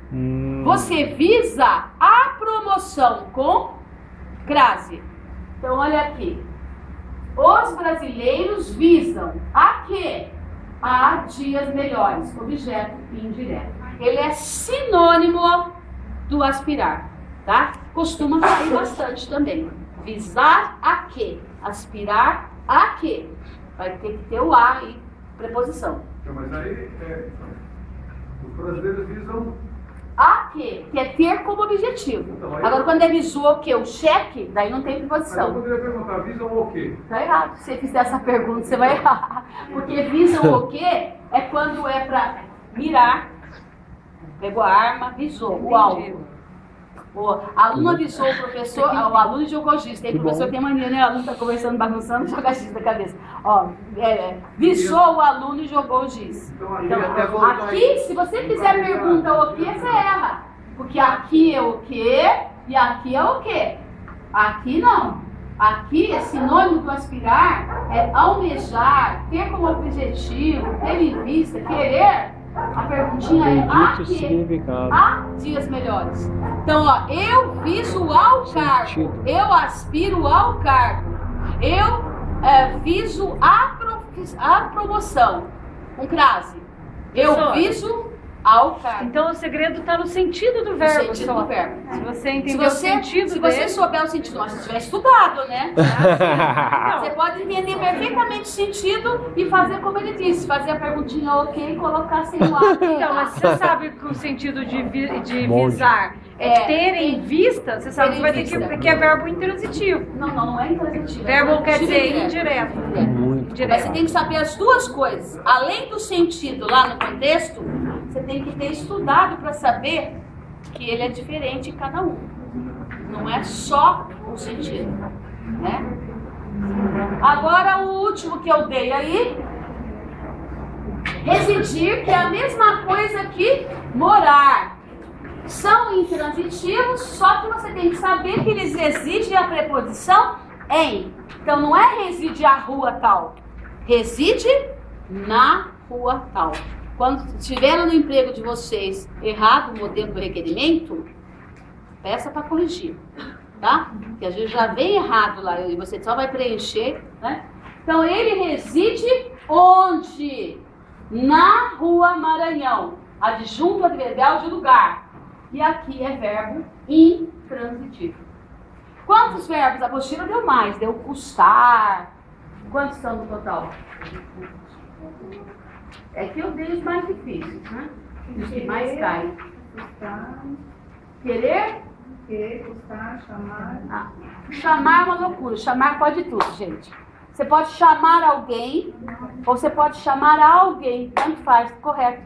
Você visa a promoção com crase. Então, olha aqui. Os brasileiros visam a quê? A dias melhores. Objeto indireto. Ele é sinônimo do aspirar, tá? Costuma sair bastante também. Visar a quê? Aspirar a quê? Vai ter que ter o a e preposição. Mas aí, os brasileiros visam... A quê? Que é ter como objetivo. Então, aí... Agora, quando ele visou o quê? O cheque, daí não tem Mas preposição. eu poderia perguntar, visam o quê? Tá errado. Se você fizer essa pergunta, você vai errar. Porque visam o quê? É quando é para mirar. Pegou a arma, visou o alvo. O aluno avisou o professor, o aluno jogou giz. Tem professor que tem mania, né? O aluno está conversando, bagunçando, joga giz na cabeça. Ó, visou o aluno e jogou o giz. Então, aqui, se você fizer pergunta o que, você erra. Porque aqui é o que e aqui é o que. Aqui não. Aqui é sinônimo do aspirar, é almejar, ter como objetivo, ter em vista, querer. A perguntinha é a quê? A dias melhores. Então, ó, eu viso ao cargo, eu aspiro ao cargo, eu viso a promoção, com crase. Eu viso ao cargo. Então o segredo está no sentido do verbo. No sentido do verbo. Se você entender o sentido se dele... você souber o sentido, mas se tiver estudado, né? Você pode entender perfeitamente o sentido e fazer como ele disse, fazer a perguntinha ok e colocar sem o a. Então, mas você sabe que o sentido de visar é ter em vista, você sabe que vai ter que é verbo intransitivo. Não é intransitivo. Verbo quer dizer indireto. Mas você tem que saber as duas coisas. Além do sentido lá no contexto, você tem que ter estudado para saber que ele é diferente em cada um. Não é só o sentido, né? Agora o último que eu dei aí, residir, que é a mesma coisa que morar. São intransitivos, só que você tem que saber que eles exigem a preposição em. Então não é reside a rua tal, reside na rua tal. Quando estiver no emprego de vocês errado o modelo do requerimento, peça para corrigir, tá? Porque às vezes já vem errado lá e você só vai preencher, né? Então ele reside onde? Na Rua Maranhão, adjunto adverbial de lugar. E aqui é verbo intransitivo. Quantos verbos? A apostila deu mais, deu custar. Quantos são no total? É que eu dei os mais difíceis, né? Os que mais caem. Custar, Querer? custar, chamar. Chamar é uma loucura. Chamar pode tudo, gente. Você pode chamar alguém, ou você pode chamar a alguém. Tanto faz, correto.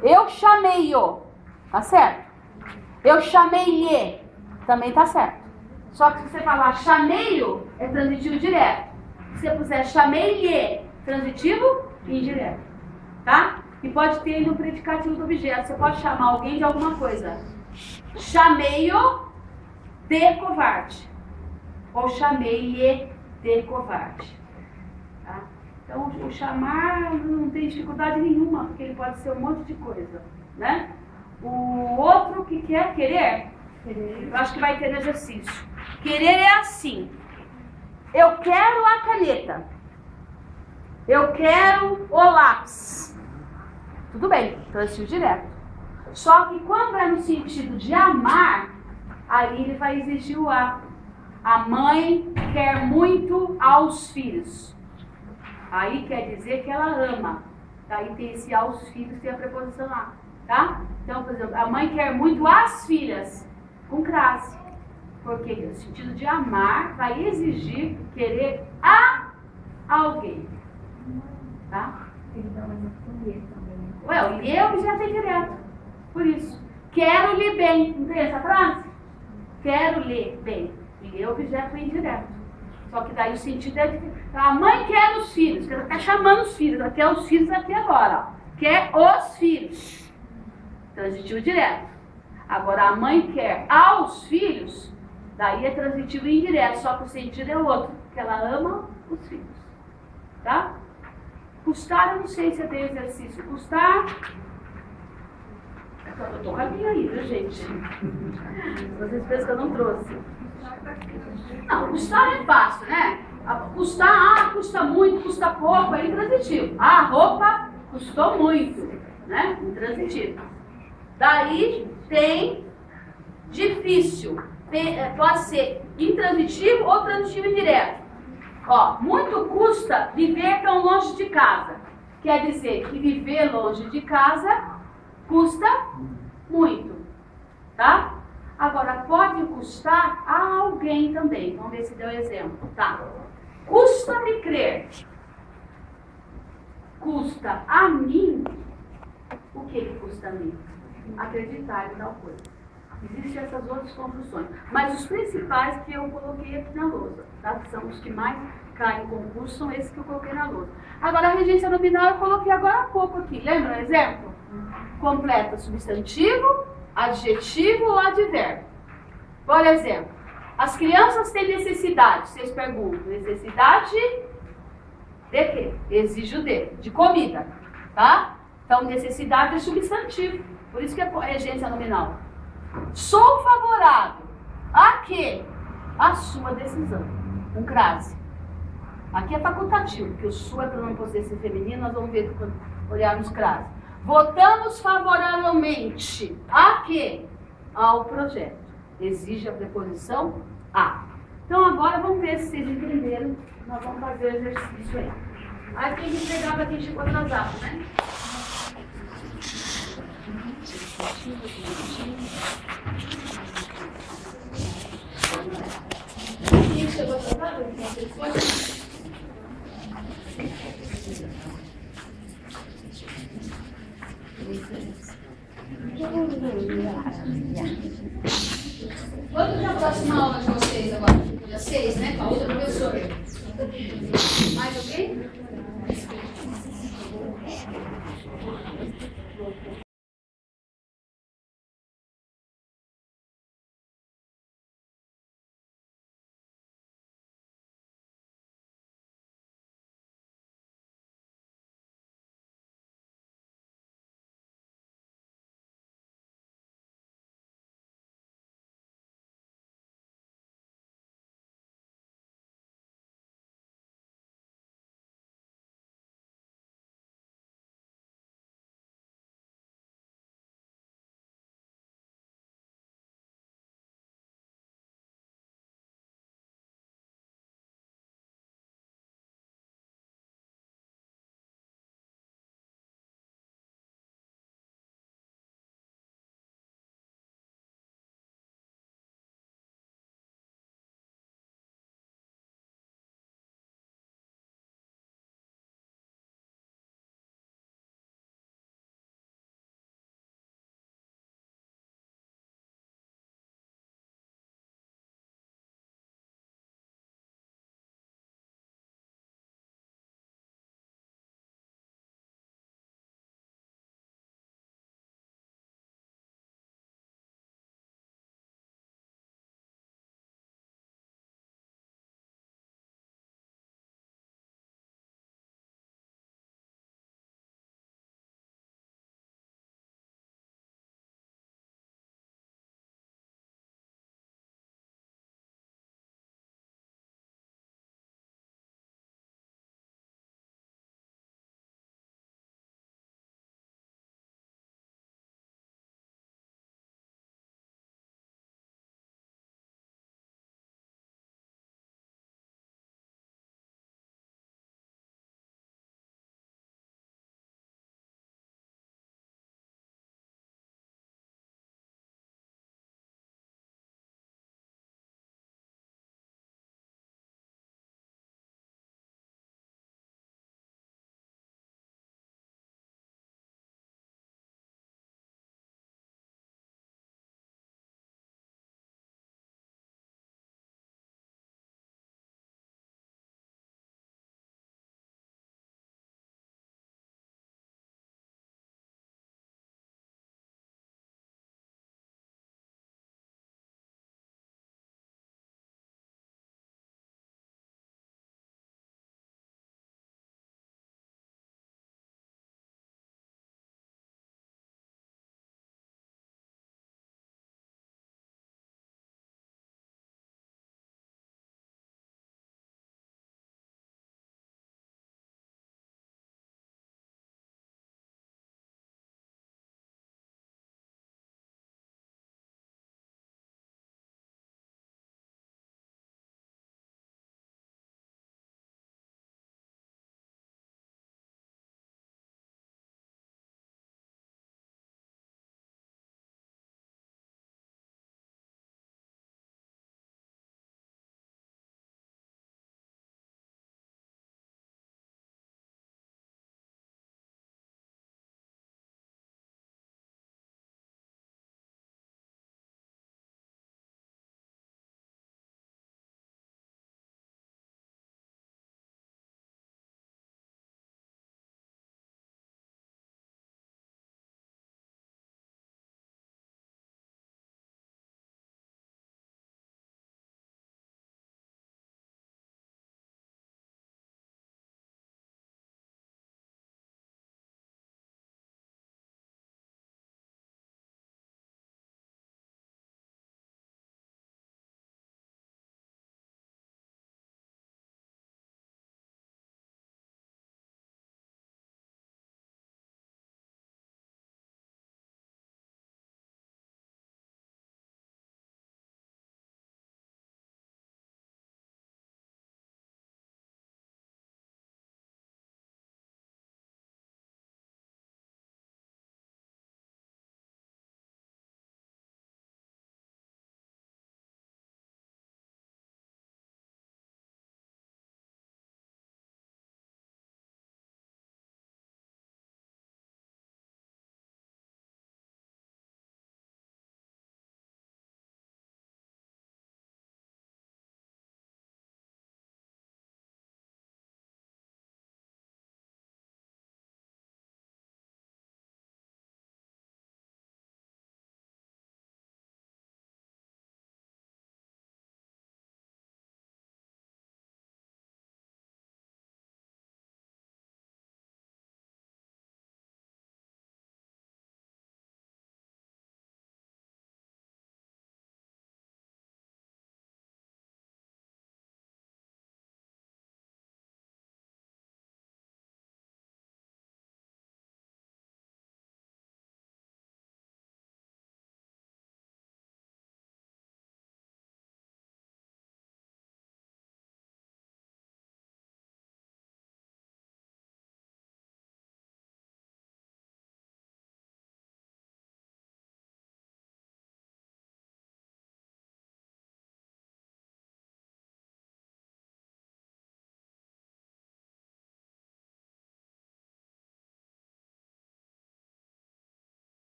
Eu chamei-o, tá certo? Eu chamei-lhe, também tá certo. Só que se você falar chamei-o, é transitivo direto. Se você puser chamei-lhe, transitivo indireto. Tá? E pode ter no predicativo do objeto. Você pode chamar alguém de alguma coisa. Chamei-o de covarde. Ou chamei-lhe de covarde. Tá? Então, o chamar não tem dificuldade nenhuma, porque ele pode ser um monte de coisa. Né? O outro que quer querer, eu acho que vai ter no exercício. Querer é assim. Eu quero a caneta. Eu quero o lápis. Tudo bem, transitivo direto. Só que quando é no sentido de amar, aí ele vai exigir o a. A mãe quer muito aos filhos. Aí quer dizer que ela ama. Aí tem esse aos filhos, tem a preposição lá. Tá? Então, por exemplo, a mãe quer muito as filhas, com crase. Porque no sentido de amar, vai exigir querer a alguém. Tá? Ele dá uma escolher também. Ué, o lhe é objeto indireto. Por isso. Quero-lhe bem. Não tem essa frase? Quero-lhe bem. Lhe é objeto indireto. Só que daí o sentido é de... A mãe quer os filhos. Ela está chamando os filhos. Ela quer os filhos aqui agora. Ó. Quer os filhos. Transitivo direto. Agora, a mãe quer aos filhos, daí é transitivo e indireto, só que o sentido é outro, porque ela ama os filhos. Tá? Custar, eu não sei se eu tenho exercício. Custar... Eu tô com a minha aí, viu, gente? Vocês pensam que eu não trouxe. Não, custar é fácil, né? Custar, custa muito, custa pouco, é intransitivo. A roupa custou muito, né? Intransitivo. Daí tem difícil. Pode ser intransitivo ou transitivo indireto. Ó, muito custa viver tão longe de casa. Quer dizer que viver longe de casa custa muito, tá? Agora, pode custar a alguém também. Vamos ver se deu exemplo. Tá. Custa-me crer. Custa a mim. O que custa a mim? Acreditar em tal coisa. Existem essas outras construções. Mas os principais que eu coloquei aqui na lousa, tá? Que são os que mais caem em concurso, são esses que eu coloquei na lousa. Agora, a regência nominal eu coloquei agora há pouco aqui. Lembra um exemplo? Completa substantivo, adjetivo ou advérbio. Por exemplo, as crianças têm necessidade. Vocês perguntam, necessidade de quê? Exijo de comida, tá? Então, necessidade é substantivo. Por isso que é regência nominal. Sou favorável a quê? A sua decisão. Um crase. Aqui é facultativo, porque o sua é pronome possessivo feminino, nós vamos ver quando olharmos crase. Votamos favoravelmente a quê? Ao projeto. Exige a preposição a. Então agora vamos ver se vocês entenderam. Nós vamos fazer o exercício aí. Aí tem que pegar para quem chegou atrasado, né? Quem chegou atrasado? Quem foi? Quando que é a próxima aula de vocês agora? Dia 6, né? Com a outra professora. Mais alguém?